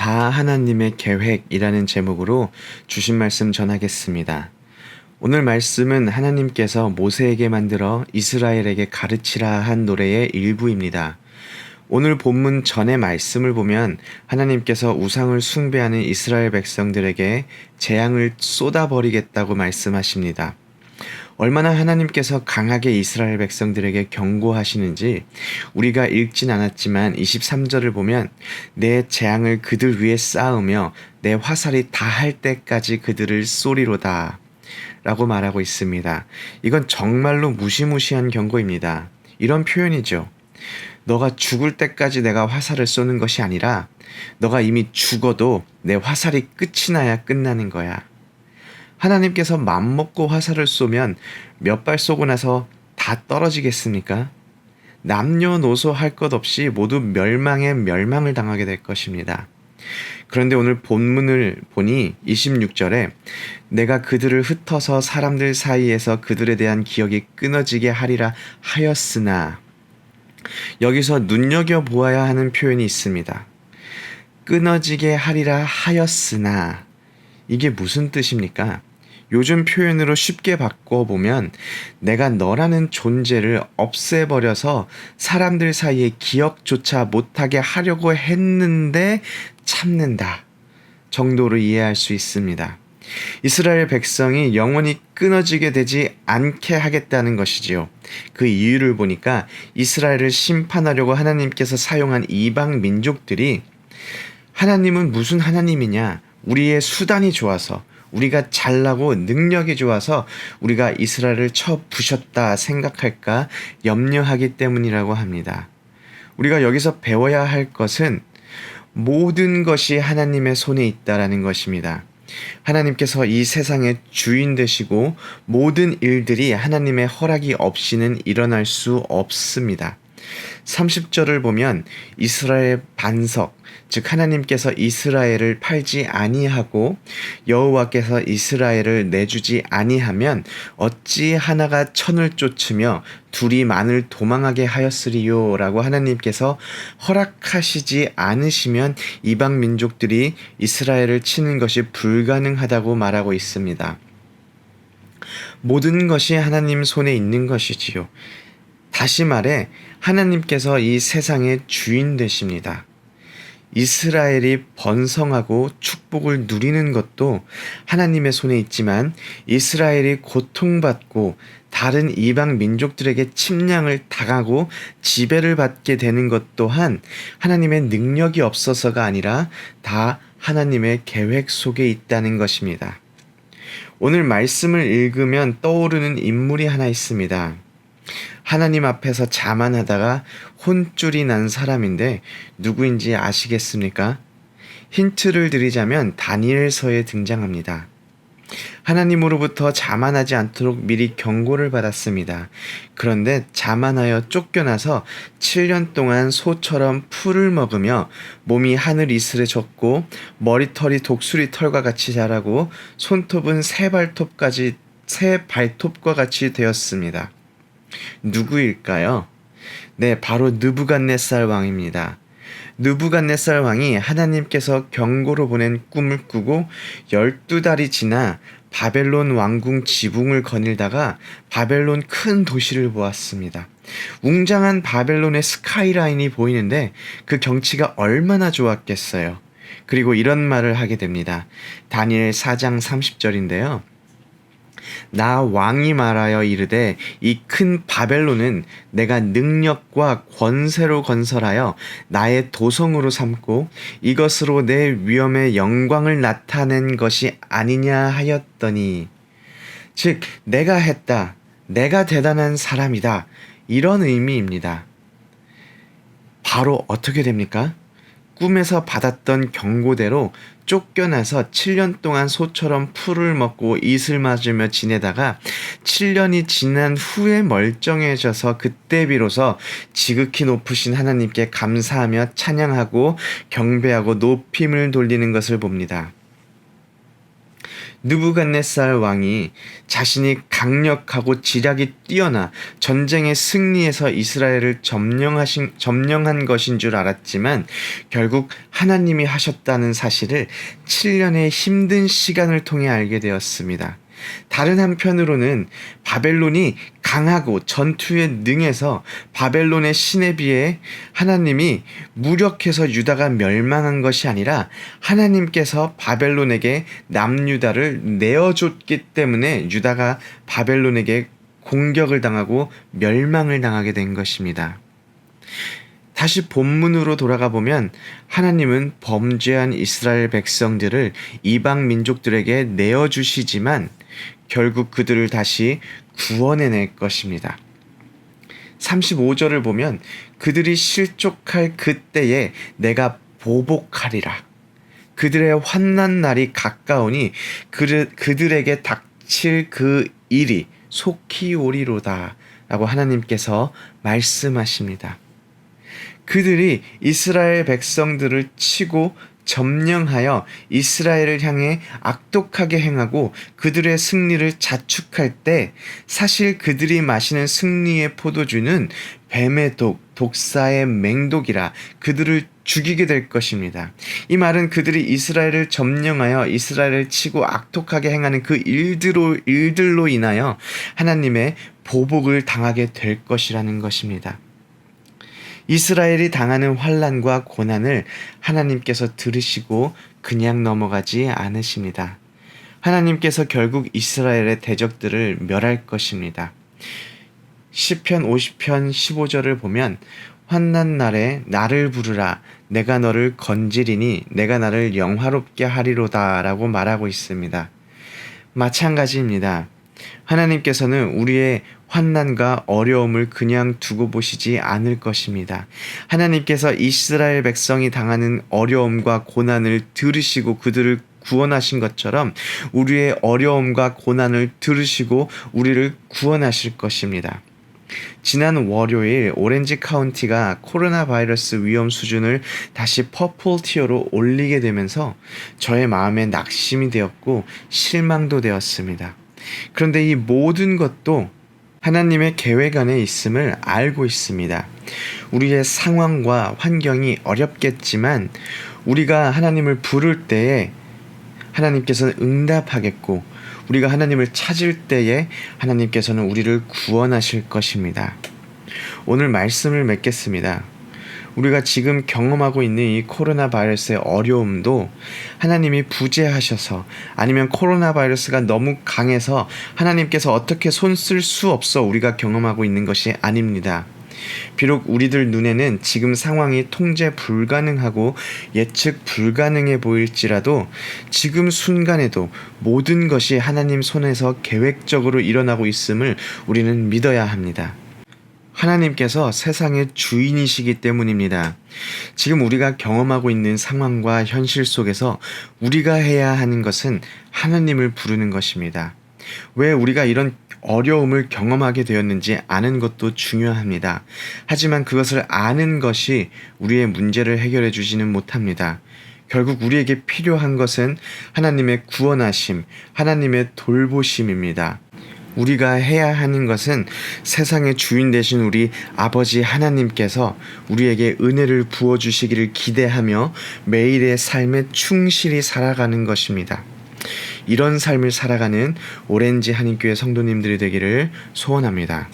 다 하나님의 계획이라는 제목으로 주신 말씀 전하겠습니다. 오늘 말씀은 하나님께서 모세에게 만들어 이스라엘에게 가르치라 한 노래의 일부입니다. 오늘 본문 전의 말씀을 보면 하나님께서 우상을 숭배하는 이스라엘 백성들에게 재앙을 쏟아버리겠다고 말씀하십니다. 얼마나 하나님께서 강하게 이스라엘 백성들에게 경고하시는지 우리가 읽진 않았지만 23절을 보면 내 재앙을 그들 위에 쌓으며 내 화살이 다할 때까지 그들을 쏘리로다 라고 말하고 있습니다. 이건 정말로 무시무시한 경고입니다. 이런 표현이죠. 너가 죽을 때까지 내가 화살을 쏘는 것이 아니라 너가 이미 죽어도 내 화살이 끝이 나야 끝나는 거야. 하나님께서 맘먹고 화살을 쏘면 몇 발 쏘고 나서 다 떨어지겠습니까? 남녀노소 할 것 없이 모두 멸망에 멸망을 당하게 될 것입니다. 그런데 오늘 본문을 보니 26절에 내가 그들을 흩어서 사람들 사이에서 그들에 대한 기억이 끊어지게 하리라 하였으나, 여기서 눈여겨보아야 하는 표현이 있습니다. 끊어지게 하리라 하였으나 이게 무슨 뜻입니까? 요즘 표현으로 쉽게 바꿔보면 내가 너라는 존재를 없애버려서 사람들 사이에 기억조차 못하게 하려고 했는데 참는다 정도로 이해할 수 있습니다. 이스라엘 백성이 영원히 끊어지게 되지 않게 하겠다는 것이지요. 그 이유를 보니까 이스라엘을 심판하려고 하나님께서 사용한 이방 민족들이 하나님은 무슨 하나님이냐, 우리의 수단이 좋아서, 우리가 잘나고 능력이 좋아서 우리가 이스라엘을 쳐 부셨다 생각할까 염려하기 때문이라고 합니다. 우리가 여기서 배워야 할 것은 모든 것이 하나님의 손에 있다라는 것입니다. 하나님께서 이 세상의 주인 되시고 모든 일들이 하나님의 허락이 없이는 일어날 수 없습니다. 30절을 보면 이스라엘 반석, 즉 하나님께서 이스라엘을 팔지 아니하고 여호와께서 이스라엘을 내주지 아니하면 어찌 하나가 천을 쫓으며 둘이 만을 도망하게 하였으리요 라고 하나님께서 허락하시지 않으시면 이방 민족들이 이스라엘을 치는 것이 불가능하다고 말하고 있습니다. 모든 것이 하나님 손에 있는 것이지요. 다시 말해 하나님께서 이 세상의 주인 되십니다. 이스라엘이 번성하고 축복을 누리는 것도 하나님의 손에 있지만 이스라엘이 고통받고 다른 이방 민족들에게 침략을 당하고 지배를 받게 되는 것 또한 하나님의 능력이 없어서가 아니라 다 하나님의 계획 속에 있다는 것입니다. 오늘 말씀을 읽으면 떠오르는 인물이 하나 있습니다. 하나님 앞에서 자만하다가 혼쭐이 난 사람인데 누구인지 아시겠습니까? 힌트를 드리자면 다니엘서에 등장합니다. 하나님으로부터 자만하지 않도록 미리 경고를 받았습니다. 그런데 자만하여 쫓겨나서 7년 동안 소처럼 풀을 먹으며 몸이 하늘 이슬에 젖고 머리털이 독수리 털과 같이 자라고 손톱은 새 발톱과 같이 되었습니다. 누구일까요? 네, 바로 느부갓네살 왕입니다. 느부갓네살 왕이 하나님께서 경고로 보낸 꿈을 꾸고 12달이 지나 바벨론 왕궁 지붕을 거닐다가 바벨론 큰 도시를 보았습니다. 웅장한 바벨론의 스카이라인이 보이는데 그 경치가 얼마나 좋았겠어요. 그리고 이런 말을 하게 됩니다. 다니엘 4장 30절인데요. 나 왕이 말하여 이르되 이 큰 바벨론은 내가 능력과 권세로 건설하여 나의 도성으로 삼고 이것으로 내 위엄의 영광을 나타낸 것이 아니냐 하였더니, 즉 내가 했다, 내가 대단한 사람이다, 이런 의미입니다. 바로 어떻게 됩니까? 꿈에서 받았던 경고대로 쫓겨나서 7년 동안 소처럼 풀을 먹고 이슬 맞으며 지내다가 7년이 지난 후에 멀쩡해져서 그때 비로소 지극히 높으신 하나님께 감사하며 찬양하고 경배하고 높임을 돌리는 것을 봅니다. 느부갓네살 왕이 자신이 강력하고 지략이 뛰어나 전쟁의 승리에서 이스라엘을 점령한 것인 줄 알았지만 결국 하나님이 하셨다는 사실을 7년의 힘든 시간을 통해 알게 되었습니다. 다른 한편으로는 바벨론이 강하고 전투에 능해서 바벨론의 신에 비해 하나님이 무력해서 유다가 멸망한 것이 아니라 하나님께서 바벨론에게 남유다를 내어줬기 때문에 유다가 바벨론에게 공격을 당하고 멸망을 당하게 된 것입니다. 다시 본문으로 돌아가 보면 하나님은 범죄한 이스라엘 백성들을 이방 민족들에게 내어주시지만 결국 그들을 다시 구원해낼 것입니다. 35절을 보면 그들이 실족할 그때에 내가 보복하리라. 그들의 환난 날이 가까우니 그들에게 닥칠 그 일이 속히 오리로다 라고 하나님께서 말씀하십니다. 그들이 이스라엘 백성들을 치고 점령하여 이스라엘을 향해 악독하게 행하고 그들의 승리를 자축할 때 사실 그들이 마시는 승리의 포도주는 뱀의 독사의 맹독이라 그들을 죽이게 될 것입니다. 이 말은 그들이 이스라엘을 점령하여 이스라엘을 치고 악독하게 행하는 그 일들로 인하여 하나님의 보복을 당하게 될 것이라는 것입니다. 이스라엘이 당하는 환난과 고난을 하나님께서 들으시고 그냥 넘어가지 않으십니다. 하나님께서 결국 이스라엘의 대적들을 멸할 것입니다. 시편 50편 15절을 보면 환난 날에 나를 부르라 내가 너를 건지리니 내가 나를 영화롭게 하리로다 라고 말하고 있습니다. 마찬가지입니다. 하나님께서는 우리의 환난과 어려움을 그냥 두고 보시지 않을 것입니다. 하나님께서 이스라엘 백성이 당하는 어려움과 고난을 들으시고 그들을 구원하신 것처럼 우리의 어려움과 고난을 들으시고 우리를 구원하실 것입니다. 지난 월요일 오렌지 카운티가 코로나 바이러스 위험 수준을 다시 퍼플 티어로 올리게 되면서 저의 마음에 낙심이 되었고 실망도 되었습니다. 그런데 이 모든 것도 하나님의 계획 안에 있음을 알고 있습니다. 우리의 상황과 환경이 어렵겠지만 우리가 하나님을 부를 때에 하나님께서는 응답하겠고 우리가 하나님을 찾을 때에 하나님께서는 우리를 구원하실 것입니다. 오늘 말씀을 맺겠습니다. 우리가 지금 경험하고 있는 이 코로나 바이러스의 어려움도 하나님이 부재하셔서 아니면 코로나 바이러스가 너무 강해서 하나님께서 어떻게 손 쓸 수 없어 우리가 경험하고 있는 것이 아닙니다. 비록 우리들 눈에는 지금 상황이 통제 불가능하고 예측 불가능해 보일지라도 지금 순간에도 모든 것이 하나님 손에서 계획적으로 일어나고 있음을 우리는 믿어야 합니다. 하나님께서 세상의 주인이시기 때문입니다. 지금 우리가 경험하고 있는 상황과 현실 속에서 우리가 해야 하는 것은 하나님을 부르는 것입니다. 왜 우리가 이런 어려움을 경험하게 되었는지 아는 것도 중요합니다. 하지만 그것을 아는 것이 우리의 문제를 해결해 주지는 못합니다. 결국 우리에게 필요한 것은 하나님의 구원하심, 하나님의 돌보심입니다. 우리가 해야 하는 것은 세상의 주인 되신 우리 아버지 하나님께서 우리에게 은혜를 부어주시기를 기대하며 매일의 삶에 충실히 살아가는 것입니다. 이런 삶을 살아가는 오렌지 한인교회 성도님들이 되기를 소원합니다.